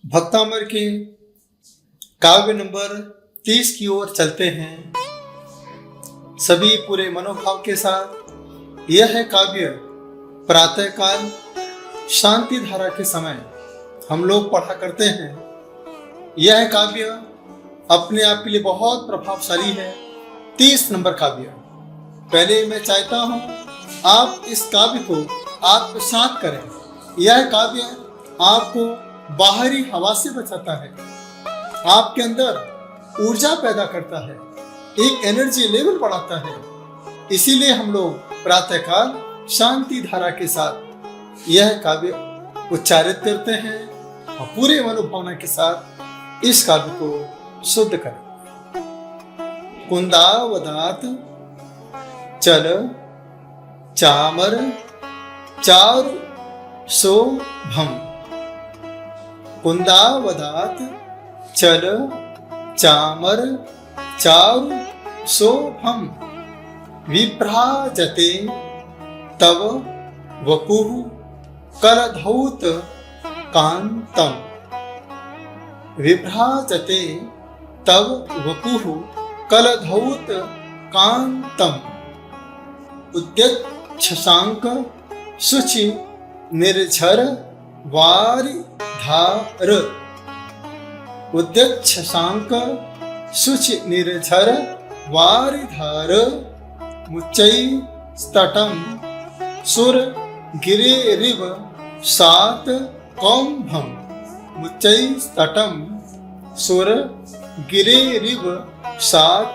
भक्तामर के काव्य नंबर 30 की ओर चलते हैं सभी पूरे मनोभाव के साथ। यह है काव्य प्रातःकाल शांति धारा के समय हम लोग पढ़ा करते हैं। यह काव्य अपने आप के लिए बहुत प्रभावशाली है। 30 नंबर काव्य। पहले मैं चाहता हूं आप इस काव्य को आत्मसात करें। यह काव्य आपको बाहरी हवा से बचाता है, आपके अंदर ऊर्जा पैदा करता है, एक एनर्जी लेवल बढ़ाता है। इसीलिए हम लोग प्रातःकाल शांति धारा के साथ यह काव्य उच्चारित करते हैं और पूरे मनोभावना के साथ इस काव्य को शुद्ध करें। कुंदावदात चल चामर चारु शोभम। कुंदावदात चल चामर चारु शोभम। विभ्राजते तव वपुः कलधौत कांतम। विभ्राजते तव वपुः कलधौत कांतम। उद्यत शशांक शुचि निर्झर वारिधार। उद्यत शशांक शुचि निर्झर वारिधार। मुच्चै स्तटम सुर गिरेरिव सात कौम्भम। मुच्चै स्तटम सुर गिरेरिव सात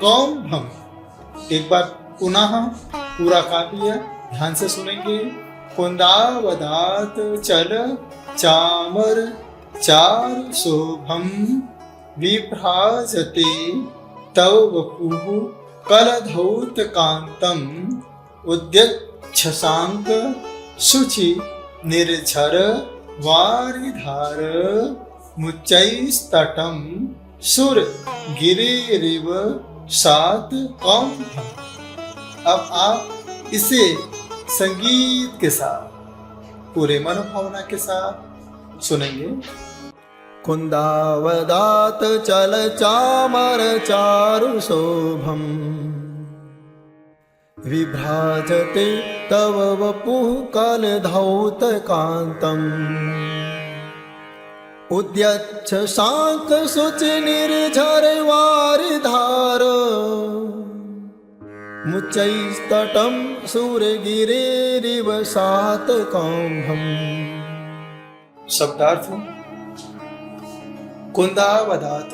कौम्भम। एक बार पुनः पूरा काव्य ध्यान से सुनेंगे। कुंदावदात चल चामर चारु शोभम। विभ्राजते तव वपुः कलधौत कांतम। उद्यत शशांक शुचि निर्झर वारिधार। मुच्चै स्तटम सुर गिरेरिव सात कौम्भम। अब आप इसे संगीत के साथ पूरे मनोभावना के साथ सुनेंगे। कुंदावदात चल चामर चारु शोभम। विभ्राजते तव वपुः कलधौत कांतम। उद्यत शशांक शुचि निर्झर वारिधार। मुच्चै स्तटम सूर्यगिरेरिव सात कौम्भम। शब्दार्थ। कुंदावदात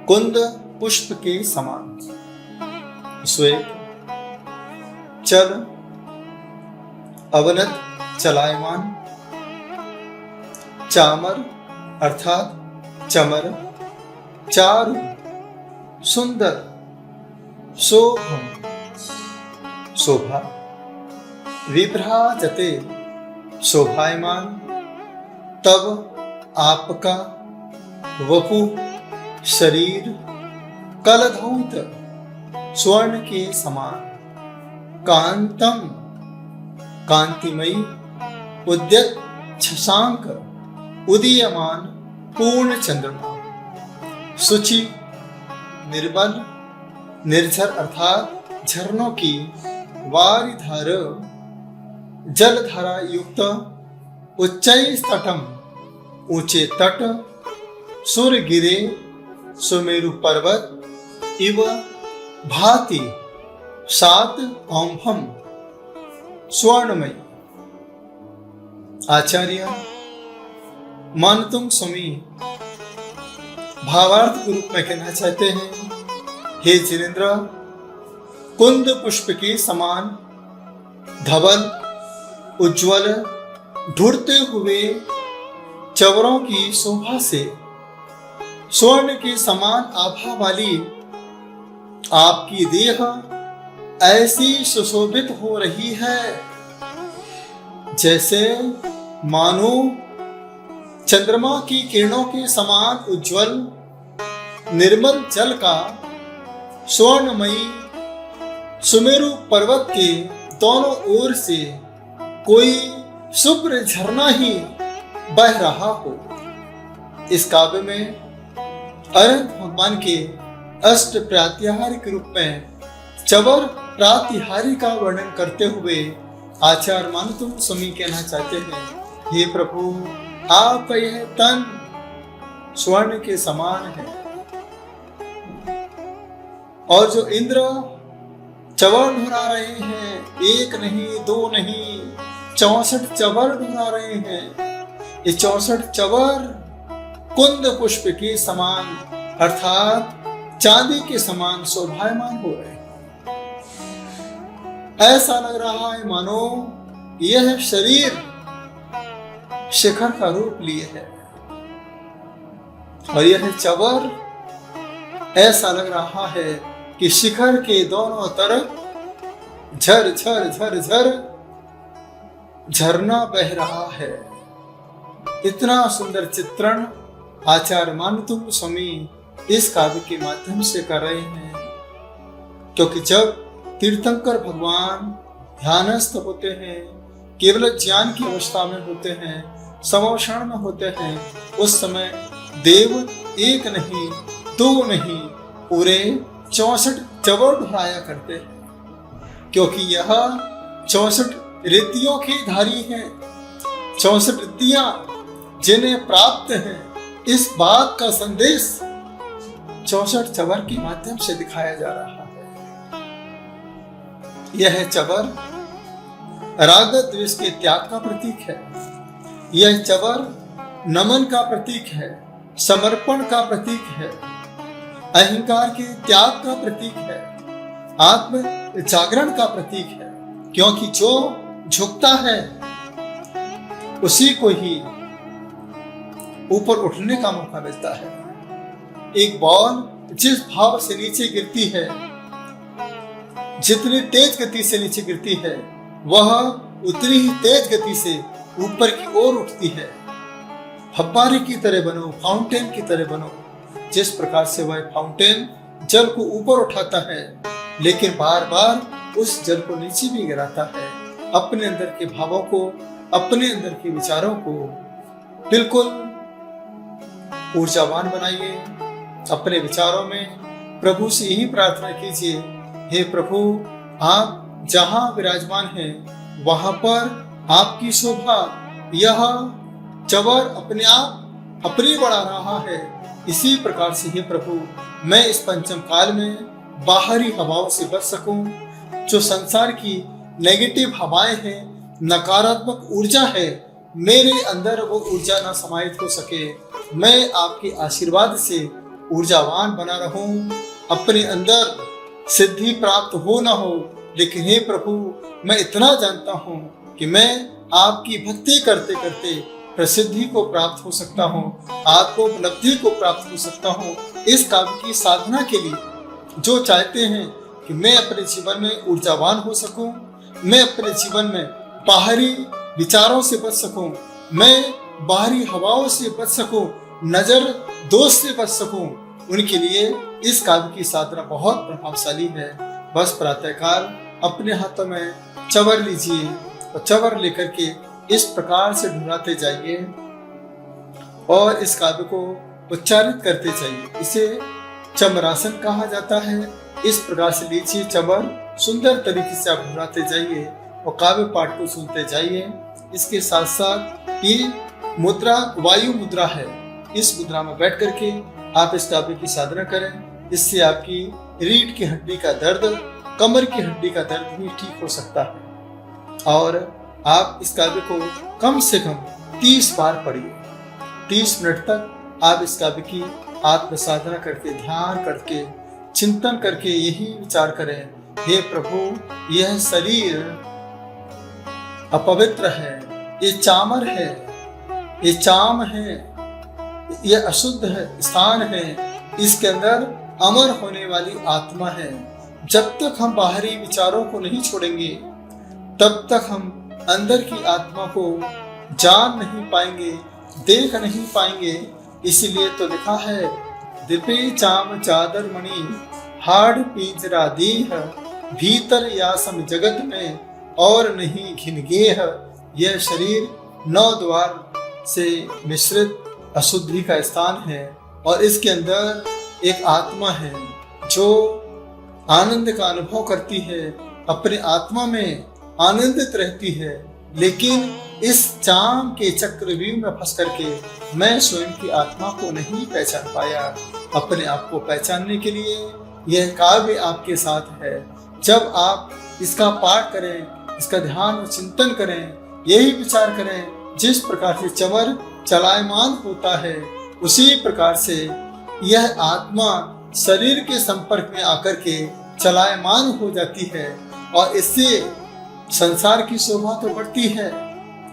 कुंद पुष्प के समान। श्वेत चल अवनत चलायमान। चामर अर्थात चमर। चारु सुंदर। शोभम शोभा। विभ्राजते शोभायमान। तब आपका वपु शरीर कलधौत स्वर्ण के समान। कांतम कांतिमयी। उद्यत शशांक उदीयमान पूर्ण चंद्रमा। शुचि निर्मल। निर्झर अर्थात झरनों की वारिधार जलधारा युक्त। उच्चै स्तटम ऊंचे तट। सुर गिरे सुमेरु पर्वत इव भाति सात कौम्भम। स्वर्णमय। आचार्य मानतुंग स्वामी भावार्थ के रूप में कहना चाहते हैं, हे जिनेन्द्र, कुंद पुष्प के समान धवल उज्ज्वल ढूंढते हुए चवरों की शोभा से स्वर्ण के समान आभा वाली आपकी देह ऐसी सुशोभित हो रही है जैसे मानो चंद्रमा की किरणों के समान उज्ज्वल निर्मल जल का स्वर्णमयी सुमेरु पर्वत के दोनों ओर से कोई शुभ्र झरना ही बह रहा हो। इस काव्य में अनंत भगवान के अष्ट प्रातिहार्य के रूप में चवर प्रातिहार्य का वर्णन करते हुए आचार्य मानतुम स्वामी कहना चाहते हैं, हे प्रभु आपका यह तन स्वर्ण के समान है और जो इंद्र चवर ढुरा रहे हैं, एक नहीं दो नहीं 64 चवर ढुरा रहे हैं। ये 64 चवर कुंद पुष्प के समान अर्थात चांदी के समान शोभायमान हो रहे हैं। ऐसा लग रहा है मानो यह शरीर शिखर का रूप लिए है और यह चवर ऐसा लग रहा है कि शिखर के दोनों तरफ झर झर झर झर झरना बह रहा है। इतना सुंदर चित्रण आचार्य मानतुम स्वामी इस काव्य के माध्यम से कर रहे हैं, क्योंकि जब तीर्थंकर भगवान ध्यानस्थ होते हैं, केवल ज्ञान की अवस्था में होते हैं, समोषण में होते हैं, उस समय देव एक नहीं दो नहीं पूरे 64 चवर ढुराया करते हैं, क्योंकि यह 64 रिद्धियों के धारी हैं। 64 रिद्धियां जिन्हें प्राप्त हैं, इस बात का संदेश 64 चवर के माध्यम से दिखाया जा रहा है। यह चवर राग द्वेष के त्याग का प्रतीक है। यह चवर नमन का प्रतीक है, समर्पण का प्रतीक है, अहंकार के त्याग का प्रतीक है, आत्म जागरण का प्रतीक है, क्योंकि जो झुकता है उसी को ही ऊपर उठने का मौका मिलता है। एक बॉल जिस भाव से नीचे गिरती है, जितनी तेज गति से नीचे गिरती है, वह उतनी ही तेज गति से ऊपर की ओर उठती है। फव्वारे की तरह बनो, फाउंटेन की तरह बनो। जिस प्रकार से वह फाउंटेन जल को ऊपर उठाता है, लेकिन बार बार उस जल को नीचे भी गिराता है। अपने अंदर के भावों को, अपने अंदर के विचारों को बिल्कुल ऊर्जावान बनाइए। अपने विचारों में प्रभु से यही प्रार्थना कीजिए, हे प्रभु आप जहां विराजमान हैं वहां पर आपकी शोभा यह चवर अपने आप अपनी बढ़ा रहा है। इसी प्रकार से हे प्रभु मैं इस पंचम काल में बाहरी हवाओं से बच सकूं। जो संसार की नेगेटिव हवाएं हैं, नकारात्मक ऊर्जा है, मेरे अंदर वो ऊर्जा ना समाहित हो सके। मैं आपके आशीर्वाद से ऊर्जावान बना रहूं, अपने अंदर सिद्धि प्राप्त हो ना हो, लेकिन हे प्रभु मैं इतना जानता हूं कि मैं आपकी भक्ति करते करते प्रसिद्धि को प्राप्त हो सकता हूं, आत्मोपलब्धि को प्राप्त हो सकता हूं। इस काव्य की साधना के लिए जो चाहते हैं कि मैं अपने जीवन में ऊर्जावान हो सकूं, मैं अपने जीवन में बाहरी विचारों से बच सकूं, मैं बाहरी हवाओं से बच सकूं, नजर दोष से बच सकूं, उनके लिए इस काव्य की साधना बहुत प्रभावशाली है। बस प्रातःकाल अपने हाथों में चवर लीजिए और चवर लेकर के इस प्रकार से ढुराते जाइए और इस काव्य को उच्चारित करते जाइए। इसे चमरासन कहा जाता है। इस प्रकार से लीजिए चवर, सुंदर तरीके से आप ढुराते जाइए और काव्य पाठ को सुनते जाइए। इसके साथ साथ ये मुद्रा वायु मुद्रा है। इस मुद्रा में बैठ करके आप इस काव्य की साधना करें। इससे आपकी रीढ़ की हड्डी का दर्द, कमर की हड्डी का दर्द भी ठीक हो सकता है। और आप इस काव्य को कम से कम 30 बार पढ़िए। 30 मिनट तक आप इस काव्य की आत्म साधना करके, ध्यान करके, चिंतन करके यही विचार करें, हे प्रभु यह शरीर अपवित्र है, ये चामर है, ये चाम है, ये अशुद्ध है, स्थान है, इसके अंदर अमर होने वाली आत्मा है। जब तक हम बाहरी विचारों को नहीं छोड़ेंगे तब तक हम अंदर की आत्मा को जान नहीं पाएंगे, देख नहीं पाएंगे। इसीलिए तो लिखा है, दिपे चाम चादर मणि हाड़ पिंजरा दीह, भीतर यासम जगत में और नहीं घिन गेह। यह शरीर 9 द्वार से मिश्रित अशुद्धि का स्थान है और इसके अंदर एक आत्मा है जो आनंद का अनुभव करती है, अपने आत्मा में आनंदित रहती है। लेकिन इस चाम के चक्रव्यूह में फंस करके मैं स्वयं की आत्मा को नहीं पहचान पाया। अपने आप को पहचानने के लिए यह काव्य आपके साथ है। जब आप इसका पाठ करें, इसका ध्यान और चिंतन करें, यही विचार करें, जिस प्रकार से चवर चलायमान होता है उसी प्रकार से यह आत्मा शरीर के संपर्क में आकर के चलायमान हो जाती है और इससे संसार की शोभा तो बढ़ती है,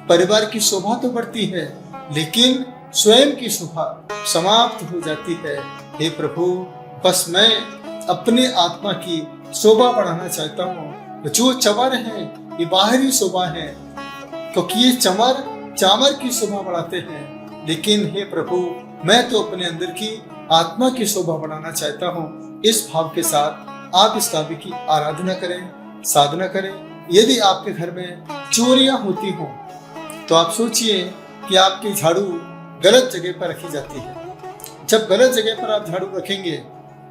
परिवार की शोभा तो बढ़ती है, लेकिन स्वयं की शोभा समाप्त हो जाती है। हे प्रभु, बस मैं अपने आत्मा की शोभा बढ़ाना चाहता हूँ। जो चवर है ये बाहरी शोभा है, क्योंकि ये चामर की शोभा बढ़ाते हैं, लेकिन हे प्रभु मैं तो अपने अंदर की आत्मा की शोभा बढ़ाना चाहता हूँ। इस भाव के साथ आप इस काव्य की आराधना करें, साधना करें। यदि आपके घर में चोरियां होती हो तो आप सोचिए कि आपकी झाड़ू गलत जगह पर रखी जाती है। जब गलत जगह पर आप झाड़ू रखेंगे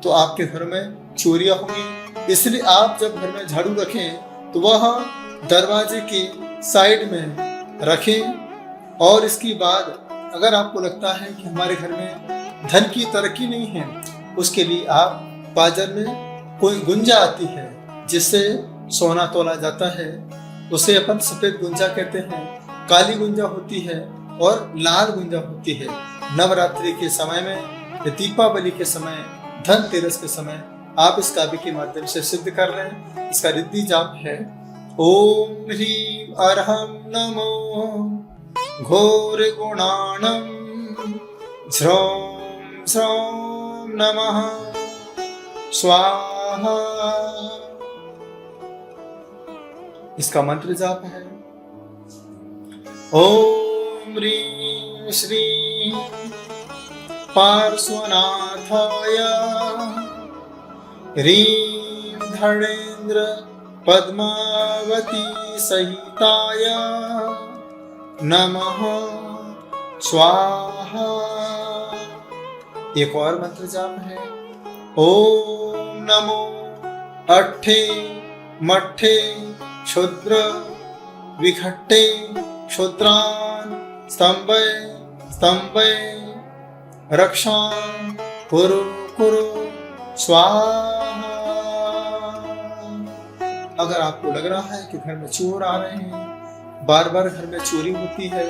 तो आपके घर में चोरियां होंगी। इसलिए आप जब घर में झाड़ू रखें तो वह दरवाजे के साइड में रखें। और इसके बाद अगर आपको लगता है कि हमारे घर में धन की तरक्की नहीं है, उसके लिए आप बाजार में कोई गुंजा आती है जिससे सोना तोला जाता है, उसे अपन सफेद गुंजा कहते हैं। काली गुंजा होती है और लाल गुंजा होती है। नवरात्रि के समय में, दीपावली के समय, धनतेरस के समय आप इस काव्य के माध्यम से सिद्ध कर रहे हैं। इसका रिद्धि जाप है ओम ह्रीं अर्हं नमो घोर गुणाणं झ्रौं स्रौं नमः स्वाहा। इसका मंत्र जाप है ओम ह्रीं श्रीं पार्श्वनाथाय ह्रीं धड़ेन्द्र पद्मावती सहिताय नमः स्वाहा। एक और मंत्र जाप है ओम नमो अट्ठे मट्ठे क्षुद्र विखट्टे क्षुद्रान् स्तंभे स्तंभे रक्षां कुरु कुरु स्वाहा। अगर आपको लग रहा है कि घर में चोर आ रहे हैं, बार बार घर में चोरी होती है,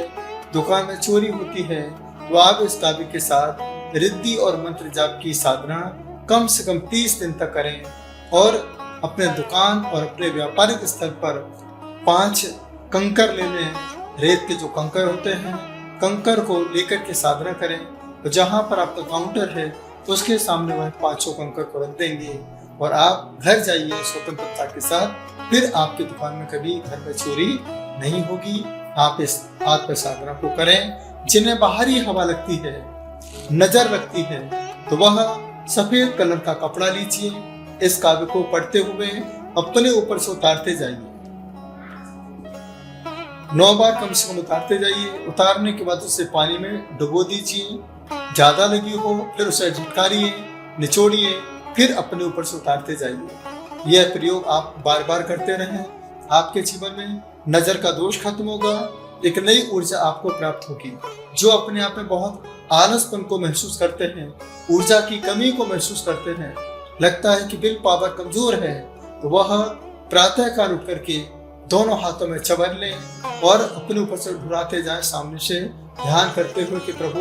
दुकान में चोरी होती है, तो आप इस काव्य के साथ रिद्धि और मंत्र जाप की साधना कम से कम 30 दिन तक करें और अपने दुकान और अपने व्यापारिक स्थल पर 5 कंकर ले लें। रेत के जो कंकर होते हैं, कंकर को लेकर के साधना करें। तो जहां पर आपका काउंटर है उसके सामने वह 5 कंकर को रख देंगे और आप घर जाइए स्वतंत्रता के साथ। फिर आपकी दुकान में कभी घर में चोरी नहीं होगी। आप इस आत्म साधना को करें। जिन्हें बाहरी हवा लगती है, नजर लगती है, तो वह सफेद कलर का कपड़ा लीजिए। इस काव्य को पढ़ते हुए अपने ऊपर से उतारते जाइए। 9 बार कम से कम उतारते जाइए। उतारने के बाद उसे पानी में डुबो दीजिए। ज्यादा लगी हो फिर उसे झटकारिए, निचोड़िए, फिर अपने ऊपर से उतारते जाइए। यह प्रयोग आप बार बार करते रहें। आपके जीवन में नजर का दोष खत्म होगा, एक नई ऊर्जा आपको प्राप्त होगी। जो अपने आप में बहुत आलसपन को महसूस करते हैं, ऊर्जा की कमी को महसूस करते हैं, लगता है कि विल पावर कमजोर है, तो वह प्रातः काल उठ करके दोनों हाथों में चवर लें और अपने ऊपर से घुराते जाएं, सामने से ध्यान करते हुए कि प्रभु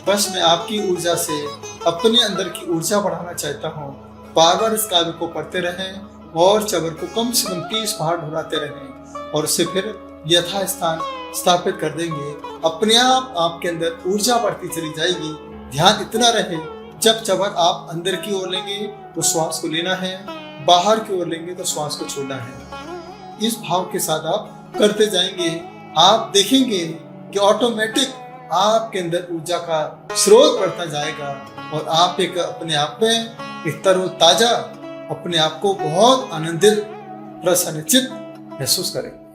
बस मैं आपकी ऊर्जा से अपने अंदर की ऊर्जा बढ़ाना चाहता हूँ। बार बार इस काव्य को पढ़ते रहें और चवर को कम से कम 30 बार घुराते रहें और उसे फिर यथा स्थान स्थापित कर देंगे। अपने आप आपके अंदर ऊर्जा बढ़ती चली जाएगी। ध्यान इतना रहे, जब चवर आप अंदर की ओर लेंगे तो श्वास को लेना है, बाहर की ओर लेंगे तो श्वास को छोड़ना है। इस भाव के साथ आप करते जाएंगे। आप देखेंगे कि ऑटोमेटिक आपके अंदर ऊर्जा का स्रोत बढ़ता जाएगा और आप एक अपने आप में एक तरोताजा, अपने आप को बहुत आनंदित, प्रसन्नचित्त महसूस करेंगे।